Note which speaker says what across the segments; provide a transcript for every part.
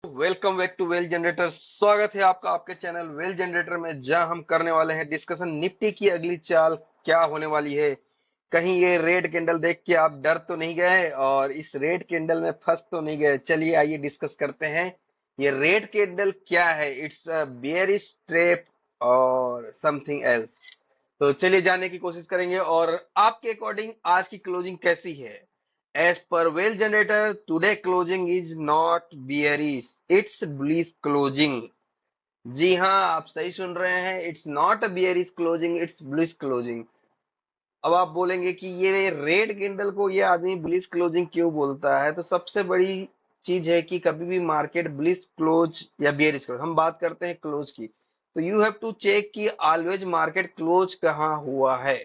Speaker 1: Welcome back to well generator. स्वागत है आपका आपके चैनल वेल जनरेटर में, जहां हम करने वाले हैं डिस्कशन निफ्टी की अगली चाल क्या होने वाली है। कहीं ये रेड कैंडल देख के आप डर तो नहीं गए और इस रेड कैंडल में फंस तो नहीं गए। चलिए आइए डिस्कस करते हैं ये रेड कैंडल क्या है। इट्स अ बेयरिश ट्रैप और समथिंग एल्स। तो चलिए जानने की कोशिश करेंगे। और आपके अकॉर्डिंग आज की क्लोजिंग कैसी है? As per Whale Generator, today closing is not bearish, it's bullish closing। जी हाँ, आप सही सुन रहे हैं। It's not a bearish closing, it's bullish closing. अब आप बोलेंगे कि ये रेड कैंडल को ये आदमी बुलिश क्लोजिंग क्यों बोलता है? तो सबसे बड़ी चीज है कि कभी भी मार्केट बुलिश क्लोज या बियरिश क्लोज, हम बात करते हैं क्लोज की, तो यू हैव टू चेक कि ऑलवेज मार्केट क्लोज कहाँ हुआ है।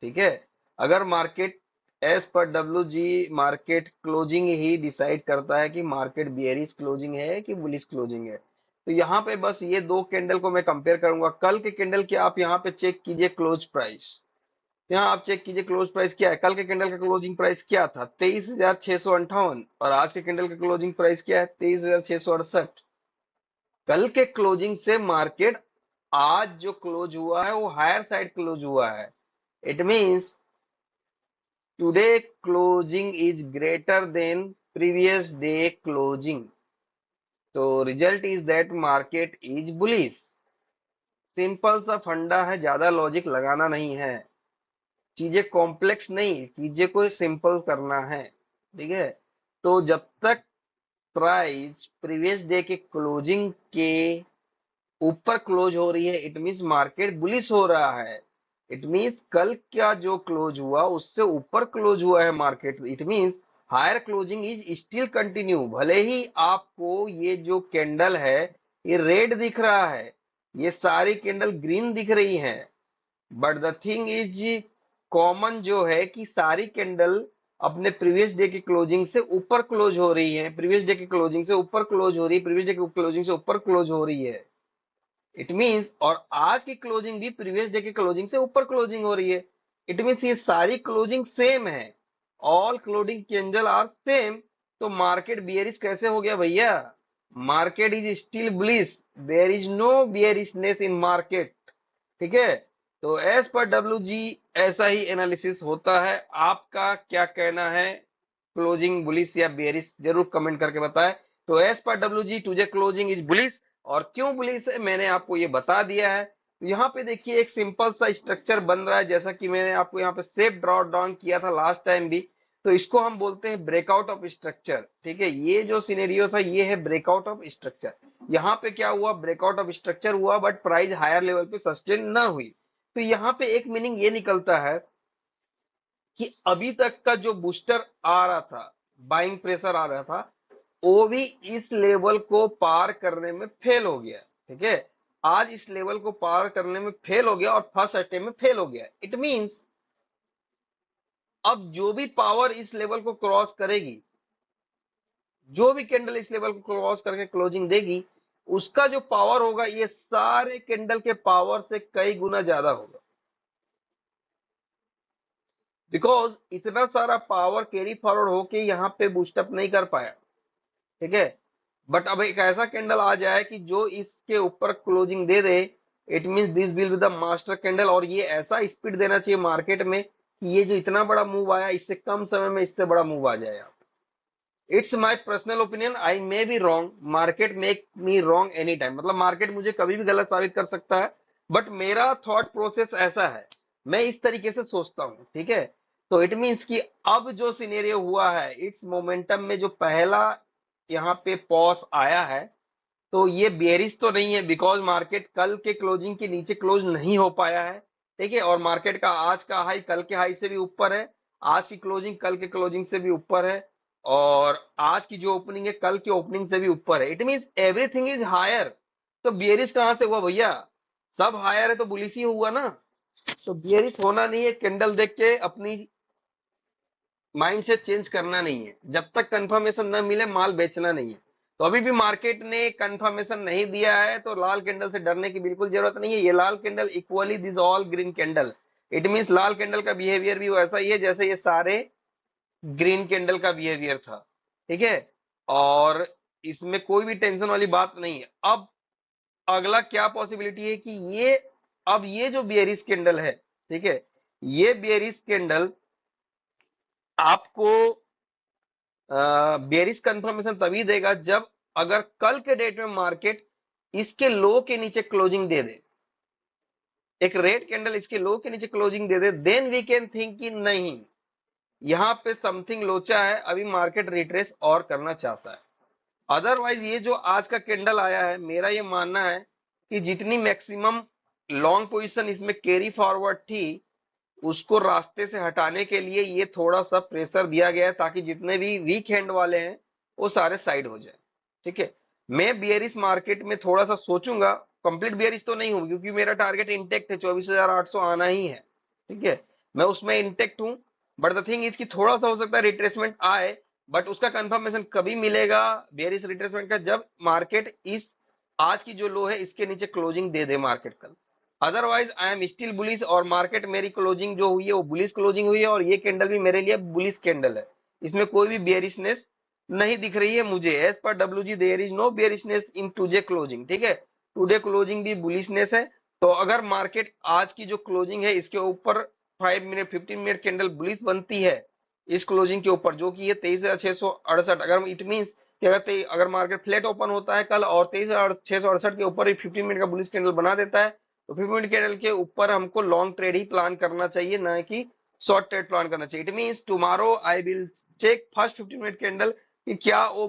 Speaker 1: ठीक है, अगर market as per W G market closing ही डिसाइड करता है कि मार्केट बियरिश क्लोजिंग है कि बुलिश क्लोजिंग है। तो यहाँ पे बस ये दो कैंडल को मैं कंपेयर करूंगा। कल के कैंडल के आप यहाँ पे चेक कीजिए क्लोज प्राइस। यहाँ आप चेक कीजिए क्लोज प्राइस क्या है। कल के कैंडल का क्लोजिंग प्राइस क्या था? 23,658। और आज के कैंडल का क्लोजिंग प्राइस क्या है? 23,668। कल के क्लोजिंग से मार्केट आज जो क्लोज हुआ है वो हायर साइड क्लोज हुआ है। It means today closing is greater than previous day closing. तो result is that market is bullish. Simple सा फंडा है, ज्यादा लॉजिक लगाना नहीं है। चीजें कॉम्प्लेक्स नहीं, चीजें को सिंपल करना है। ठीक है, तो जब तक प्राइस प्रीवियस डे के क्लोजिंग के ऊपर क्लोज हो रही है, इट मींस मार्केट बुलिश हो रहा है। इट मींस कल का जो क्लोज हुआ उससे ऊपर क्लोज हुआ है market. It means higher closing is still continue. भले ही आपको ये जो कैंडल है ये रेड दिख रहा है, ये सारी कैंडल ग्रीन दिख रही हैं, but the thing is common जो है कि सारी कैंडल अपने प्रीवियस डे की क्लोजिंग से ऊपर क्लोज हो रही है, प्रीवियस डे की क्लोजिंग से ऊपर क्लोज हो रही है, प्रीवियस डे की क्लोजिंग से ऊपर क्लोज हो रही है। इट मींस और आज की क्लोजिंग भी प्रीवियस डे की क्लोजिंग से ऊपर क्लोजिंग हो रही है। इट मींस ये सारी क्लोजिंग सेम है, all closing candle are same. तो मार्केट बियरिश कैसे हो गया भैया? Market is still bullish, there is no bearishness in market. ठीक है, तो एज पर डब्ल्यू जी ऐसा ही एनालिसिस होता है। आपका क्या कहना है? क्लोजिंग बुलिश या बेरिश जरूर कमेंट करके बताएं। तो as per W G today closing is bullish. और क्यों बुलिश है मैंने आपको ये बता दिया है। तो यहाँ पे देखिए एक सिंपल सा स्ट्रक्चर बन रहा है, जैसा कि मैंने आपको यहाँ पे सेफ ड्रॉ डाउन किया था लास्ट टाइम भी। तो इसको हम बोलते हैं ब्रेकआउट ऑफ स्ट्रक्चर। ठीक है, ये जो सिनेरियो था ये है ब्रेकआउट ऑफ स्ट्रक्चर। यहाँ पे क्या हुआ? ब्रेकआउट ऑफ स्ट्रक्चर हुआ, बट प्राइस हायर लेवल पे सस्टेन ना हुई। तो यहाँ पे एक मीनिंग ये निकलता है कि अभी तक का जो बूस्टर आ रहा था, बाइंग प्रेशर आ रहा था, वो भी इस लेवल को पार करने में फेल हो गया। ठीक है, आज इस लेवल को पार करने में फेल हो गया और फर्स्ट अटेम्प्ट में फेल हो गया। इट मींस अब जो भी पावर इस लेवल को क्रॉस करेगी, जो भी कैंडल इस लेवल को क्रॉस करके क्लोजिंग देगी, उसका जो पावर होगा ये सारे कैंडल के पावर से कई गुना ज्यादा होगा। बिकॉज इतना सारा पावर कैरी फॉरवर्ड होके यहाँ पे बूस्टअप नहीं कर पाया। ठीक है, बट अब एक ऐसा कैंडल आ जाए कि जो इसके ऊपर क्लोजिंग दे दे, it means this will be the master candle. और ये ऐसा स्पीड देना चाहिए मार्केट में कि ये जो इतना बड़ा मूव आया इससे कम समय में इससे बड़ा मूव आ जाए। It's my personal opinion, I may be wrong, market make me wrong any time. मतलब मार्केट मुझे कभी भी गलत साबित कर सकता है, बट मेरा थॉट प्रोसेस ऐसा है, मैं इस तरीके से सोचता हूं। ठीक है, तो इट मीन्स कि अब जो सिनेरियो हुआ है, इट्स मोमेंटम में जो पहला यहाँ पे पॉज आया है, तो ये बेरिश तो नहीं है, बिकॉज मार्केट कल के क्लोजिंग के नीचे क्लोज नहीं हो पाया है। ठीक है, और मार्केट का आज का हाई कल के हाई से भी ऊपर है, आज की क्लोजिंग कल के क्लोजिंग से भी ऊपर है, और आज की जो ओपनिंग है कल की ओपनिंग से भी ऊपर है। It means everything is higher. तो बियरिश कहां से हुआ भैया? सब हायर है तो बुलिश ही हुआ ना। तो बियरिश होना नहीं है, कैंडल देख के अपनी माइंड से चेंज करना नहीं है। जब तक कंफर्मेशन न मिले माल बेचना नहीं है। तो अभी भी मार्केट ने कंफर्मेशन नहीं दिया है, तो लाल कैंडल से डरने की बिल्कुल जरूरत नहीं है। ये लाल candle equally this all green candle. It means लाल कैंडल का बिहेवियर भी वैसा ही है जैसे ये सारे ग्रीन कैंडल का बिहेवियर था। ठीक है, और इसमें कोई भी टेंशन वाली बात नहीं है। अब अगला क्या पॉसिबिलिटी है कि ये, अब ये जो बियरिश कैंडल है, ठीक है, ये बियरिश कैंडल आपको बेरिश कंफर्मेशन तभी देगा जब, अगर कल के डेट में मार्केट इसके लो के नीचे क्लोजिंग दे दे, एक रेड कैंडल इसके लो के नीचे क्लोजिंग दे दे, देन वी कैन थिंक कि नहीं, यहां पे समथिंग लोचा है, अभी मार्केट रिट्रेस और करना चाहता है। अदरवाइज ये जो आज का कैंडल आया है, मेरा ये मानना है कि जितनी मैक्सिमम लॉन्ग पोजीशन इसमें कैरी फॉरवर्ड थी, उसको रास्ते से हटाने के लिए ये थोड़ा सा प्रेशर दिया गया है, ताकि जितने भी वीक हैंड वाले हैं वो सारे साइड हो जाए। ठीक है, मैं बियरिश मार्केट में थोड़ा सा सोचूंगा, कंप्लीट बियरिश तो नहीं हूँ क्योंकि मेरा टारगेट इंटेक्ट है, 24,800 आना ही है। ठीक है, मैं उसमें इंटेक्ट हूँ, बट द थिंग इसकी थोड़ा सा हो सकता है रिट्रेसमेंट आए, बट उसका कंफर्मेशन कभी मिलेगा बियरिश रिट्रेसमेंट का, जब मार्केट इस आज की जो लो है इसके नीचे क्लोजिंग दे दे मार्केट कल। Otherwise I am still bullish, और मार्केट मेरी क्लोजिंग जो हुई है वो बुलिश क्लोजिंग हुई है, और ये कैंडल भी मेरे लिए बुलिश कैंडल है, इसमें कोई भी बेयरिशनेस नहीं दिख रही है मुझे। As per WG there is no bearishness in today closing. ठीक है, टुडे क्लोजिंग भी बुलिशनेस है। तो अगर मार्केट आज की जो क्लोजिंग है इसके ऊपर 5 मिनट 15 मिनट कैंडल बुलिश बनती है इस क्लोजिंग के ऊपर, जो कि ये 23,668, अगर इट मीन कि अगर मार्केट फ्लैट ओपन होता है कल और 23,668 के ऊपर 15 मिनट का बुलिश कैंडल बना देता है, तो 15 मिनट कैंडल के ऊपर हमको लॉन्ग ट्रेड ही प्लान करना चाहिए, ना कि शॉर्ट ट्रेड प्लान करना चाहिए। It means tomorrow I will check first 15 minute candle कि क्या वो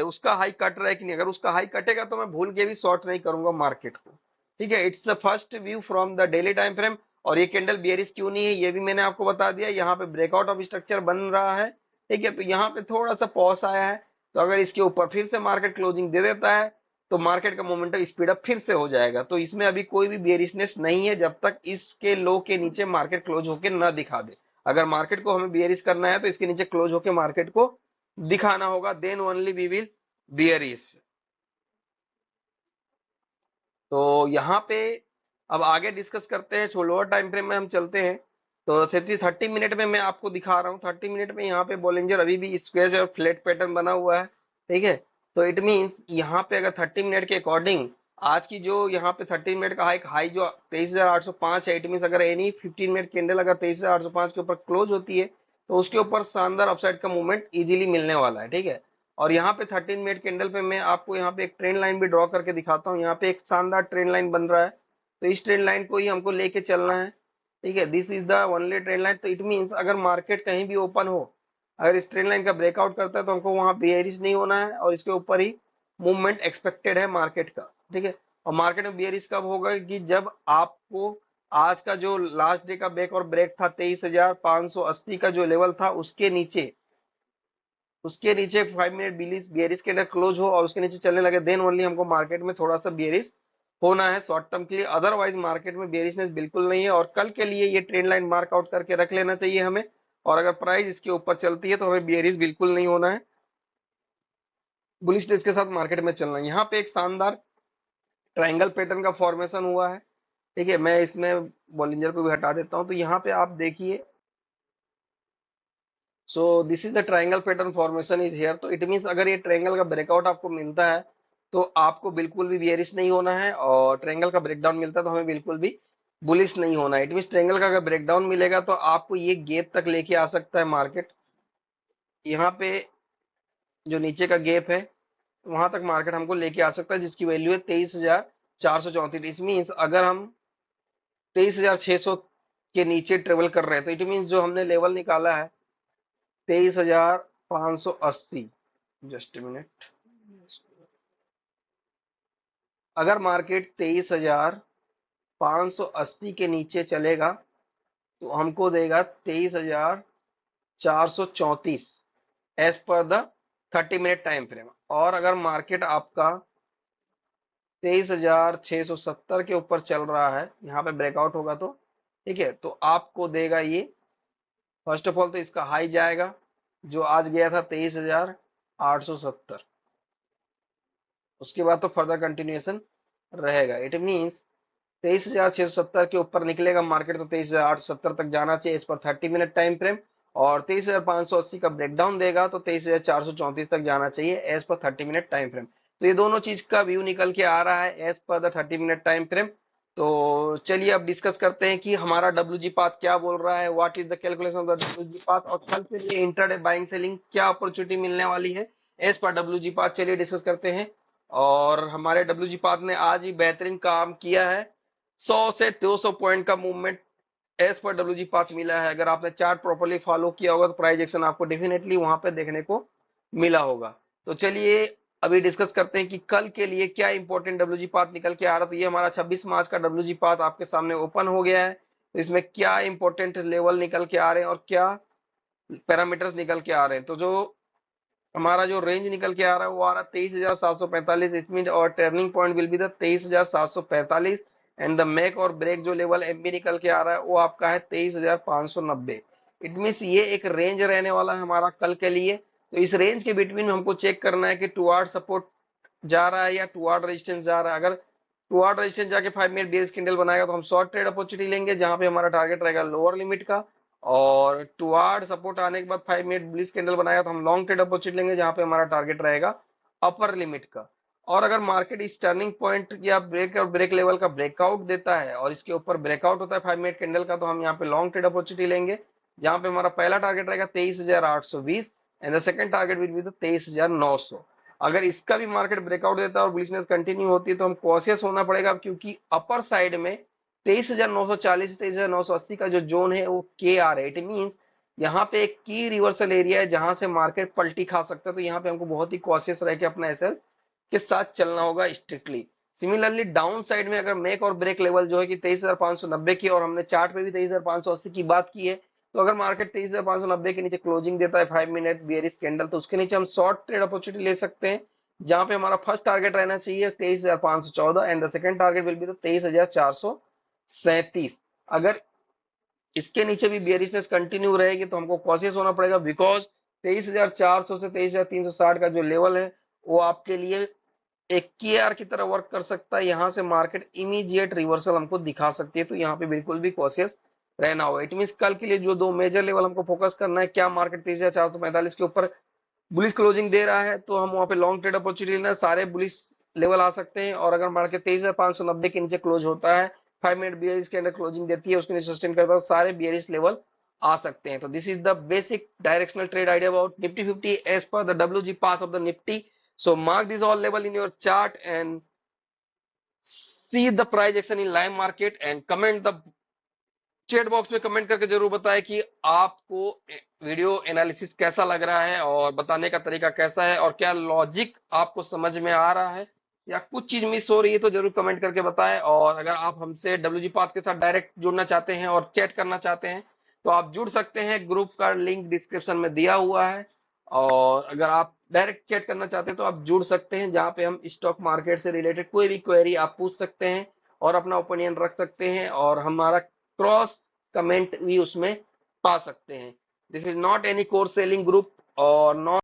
Speaker 1: उसका हाई कट रहा है कि नहीं। अगर उसका हाई कटेगा तो मैं भूल के भी शॉर्ट नहीं करूंगा मार्केट को। ठीक है, it's the first view from the daily time frame. और ये कैंडल बियरिश क्यों नहीं है ये भी मैंने आपको बता दिया। यहाँ पे ब्रेकआउट ऑफ स्ट्रक्चर बन रहा है, ठीक है, तो यहाँ पे थोड़ा सा पॉज आया है, तो अगर इसके ऊपर फिर से मार्केट क्लोजिंग दे देता है तो मार्केट का मोमेंटम स्पीड अप फिर से हो जाएगा। तो इसमें अभी कोई भी बेयरिशनेस नहीं है जब तक इसके लो के नीचे मार्केट क्लोज होके ना दिखा दे। अगर मार्केट को हमें बेयरिश करना है तो इसके नीचे क्लोज होके मार्केट को दिखाना होगा, then only we will bearish. तो यहाँ पे अब आगे डिस्कस करते हैं, लोअर टाइम फ्रेम में हम चलते हैं। तो 30 मिनट में मैं आपको दिखा रहा हूँ, 30 मिनट में यहाँ पे बॉलिंजर अभी भी स्क्वेयर और फ्लैट पैटर्न बना हुआ है। ठीक है, तो इट मींस यहाँ पे अगर 30 मिनट के अकॉर्डिंग आज की जो यहाँ पे 30 मिनट का हाई जो 23,805 है, इट मींस अगर एनी 15 मिनट कैंडल अगर 23,805 के ऊपर क्लोज होती है तो उसके ऊपर शानदार अपसाइड का मूवमेंट इजीली मिलने वाला है। ठीक है, और यहाँ पे 13 मिनट कैंडल पे मैं आपको यहाँ पे एक ट्रेंड लाइन भी ड्रॉ करके दिखाता हूँ। यहाँ पे एक शानदार ट्रेंड लाइन बन रहा है, तो इस ट्रेंड लाइन को ही हमको लेके चलना है। ठीक है, this is the only trend line. तो इट मींस अगर मार्केट कहीं भी ओपन हो, अगर इस ट्रेंड लाइन का ब्रेकआउट करता है तो हमको वहां बेयरिश नहीं होना है, और इसके ऊपर ही मूवमेंट एक्सपेक्टेड है मार्केट का। ठीक है, और मार्केट में बेयरिश कब होगा कि जब आपको आज का जो लास्ट डे का बैक और ब्रेक था 23,580 का जो लेवल था उसके नीचे 5 मिनट बियरिश के अंदर क्लोज हो और उसके नीचे चलने लगे, देन ओनली हमको मार्केट में थोड़ा सा बियरिश होना है शॉर्ट टर्म के लिए। अदरवाइज मार्केट में बेयरिशनेस बिल्कुल नहीं है, और कल के लिए ये ट्रेंड लाइन मार्क आउट करके रख लेना चाहिए हमें। और अगर प्राइस इसके ऊपर चलती है तो हमें बेयरिश बिल्कुल नहीं होना है, बुलिश डेज के साथ मार्केट में चलना है। यहाँ पे एक शानदार ट्रायंगल पैटर्न का फॉर्मेशन हुआ है। ठीक है, मैं इसमें बॉलिंजर को भी हटा देता हूँ। तो यहाँ पे आप देखिए, so this is the triangle pattern formation is here. तो इट मींस अगर ये ट्रायंगल का ब्रेकआउट आपको मिलता है तो आपको बिल्कुल भी बेयरिश नहीं होना है, और ट्रायंगल का ब्रेकडाउन मिलता है तो हमें बिल्कुल भी बुलिश नहीं होना है। इट मींस ट्रायंगल का अगर ब्रेकडाउन मिलेगा तो आपको ये गैप तक लेके आ सकता है मार्केट। यहाँ पे जो नीचे का गैप है वहां तक मार्केट हमको लेके आ सकता है, जिसकी वैल्यू है 23,434। इट मींस अगर हम 23,600 के नीचे ट्रेवल कर रहे हैं तो इट मींस जो हमने लेवल निकाला है 23,580, जस्ट मिनट, अगर मार्केट 23,580 के नीचे चलेगा तो हमको देगा 23,434 as per the 30 minute time frame. और अगर मार्केट आपका 23,670 के ऊपर चल रहा है, यहाँ पे ब्रेकआउट होगा तो ठीक है, तो आपको देगा ये, फर्स्ट ऑफ ऑल तो इसका हाई जाएगा जो आज गया था 23,870, उसके बाद तो फर्दर कंटिन्यूएशन रहेगा। इट मींस 23,670 के ऊपर निकलेगा मार्केट तो 23,870 तक जाना चाहिए इस पर 30 मिनट टाइम फ्रेम। और 23,580 का ब्रेकडाउन देगा तो 23,434 तक जाना चाहिए as per 30 minute time frame. तो ये दोनों चीज का व्यू निकल के आ रहा है as per the 30 minute time frame. तो चलिए अब डिस्कस करते हैं कि हमारा डब्ल्यू पाथ क्या बोल रहा है, what is the calculation of the W path, और कल के लिए इंट्राडे बाइंग सेलिंग क्या अपॉर्चुनिटी मिलने वाली है एज पर डब्ल्यू पाथ। चलिए डिस्कस करते हैं। और हमारे डब्ल्यू पाथ ने आज ही बेहतरीन काम किया है। 100 से 200 पॉइंट का movement as per W path मिला है। अगर आपने चार्ट प्रॉपर्ली फॉलो किया होगा तो प्राइस एक्शन आपको डेफिनेटली वहां पे देखने को मिला होगा। तो चलिए अभी डिस्कस करते हैं कि कल के लिए क्या इंपॉर्टेंट डब्ल्यू पाथ निकल के आ रहा है। तो ये हमारा 26 मार्च का डब्ल्यू पाथ आपके सामने ओपन हो गया है। तो इसमें क्या इंपॉर्टेंट लेवल निकल के आ रहे हैं और क्या पैरामीटर्स निकल के आ रहे हैं। तो जो हमारा जो रेंज निकल के आ रहा है वो आ रहा है 23,745। इट मीन और turning point will be the 23,745 and the make और ब्रेक जो लेवल एमबी निकल के आ रहा है वो आपका है 23,590। इट मीन्स ये एक रेंज रहने वाला है हमारा कल के लिए। तो इस रेंज के बिटवीन हमको चेक करना है कि टुवार्ड सपोर्ट जा रहा है या टुवार्ड रेजिस्टेंस जा रहा है। अगर टुवार्ड रेजिस्टेंस जाके 5 मिनट बेस कैंडल बनाएगा तो हम शॉर्ट ट्रेड अपॉर्चुनिटी लेंगे जहां पे हमारा टारगेट रहेगा लोअर लिमिट का। और टुवार्ड सपोर्ट आने के बाद 5 मिनट बुलिश कैंडल बनाएगा तो हम लॉन्ग ट्रेड अपॉर्चुनिटी लेंगे जहां पे हमारा टारगेट रहेगा अपर लिमिट का। और अगर मार्केट इस टर्निंग पॉइंट या ब्रेक और ब्रेक लेवल का ब्रेकआउट देता है और इसके ऊपर ब्रेकआउट होता है 5 मिनट कैंडल का तो हम यहाँ पे लॉन्ग ट्रेड अपॉर्चुनिटी लेंगे जहां पे हमारा पहला टारगेट रहेगा 23,820 and the second target will be the 23,900। अगर इसका भी मार्केट ब्रेकआउट देता है और बुलिशनेस कंटिन्यू होती है तो हम कॉशियस होना पड़ेगा, क्योंकि अपर साइड में 23,940 23,980 का जो जोन है वो के आर है। इट मींस यहाँ पे एक की रिवर्सल एरिया है जहां से मार्केट पलटी खा सकता है। तो यहाँ पे हमको बहुत ही कॉशियस रह के अपना एसएल के साथ चलना होगा स्ट्रिक्टली। सिमिलरली डाउन साइड में अगर मेक और ब्रेक लेवल जो है कि 23,590 की, और हमने चार्ट पे भी 23,580 की बात की है, तो अगर मार्केट 23,590 के नीचे क्लोजिंग देता है 5 मिनट बियरिश कैंडल तो उसके नीचे हम शॉर्ट ट्रेड अपॉर्चुनिटी ले सकते हैं जहां पे हमारा फर्स्ट टारगेट रहना चाहिए 23,514 and the second target will be the 23,437। अगर इसके नीचे भी बियरिशनेस कंटिन्यू रहेगी तो हमको कॉशियस होना पड़ेगा, बिकॉज 23,400 से 23,360 का जो लेवल है वो आपके लिए एक केआर की तरह वर्क कर सकता है। यहाँ से मार्केट इमीडिएट रिवर्सल हमको दिखा सकती है, तो यहाँ पे बिल्कुल भी कॉशियस रहना होगा। इट मीन कल के लिए जो दो मेजर लेवल हमको फोकस करना है, क्या मार्केट 23,445 के ऊपर बुलिश क्लोजिंग दे रहा है तो हम वहां पे लॉन्ग ट्रेड अपॉर्चुनिटी लेना, सारे बुलिश लेवल आ सकते हैं। और अगर मार्केट 23,590 के नीचे क्लोज होता है 5 मिनट बियरिश के अंदर क्लोजिंग देती है उसके नीचे सस्टेन करता है, सारे बियरिश लेवल आ सकते हैं। तो this is the basic directional trade idea about Nifty 50 as per the WG path of the Nifty. So mark these all level in your chart and see the price action in live market and comment the chat box में comment करके जरूर बताएं कि आपको video analysis कैसा लग रहा है और बताने का तरीका कैसा है और क्या लॉजिक आपको समझ में आ रहा है या कुछ चीज मिस हो रही है तो जरूर कमेंट करके बताएं। और अगर आप हमसे डब्ल्यूजी पाथ के साथ डायरेक्ट जुड़ना चाहते हैं और चैट करना चाहते हैं तो आप जुड़ सकते हैं, ग्रुप का लिंक डिस्क्रिप्शन में दिया हुआ है। और अगर आप डायरेक्ट चैट करना चाहते हैं तो आप जुड़ सकते हैं जहां पे हम स्टॉक मार्केट से रिलेटेड कोई भी क्वेरी आप पूछ सकते हैं और अपना ओपिनियन रख सकते हैं और हमारा क्रॉस कमेंट भी उसमें पा सकते हैं। This is not any course selling group और नॉट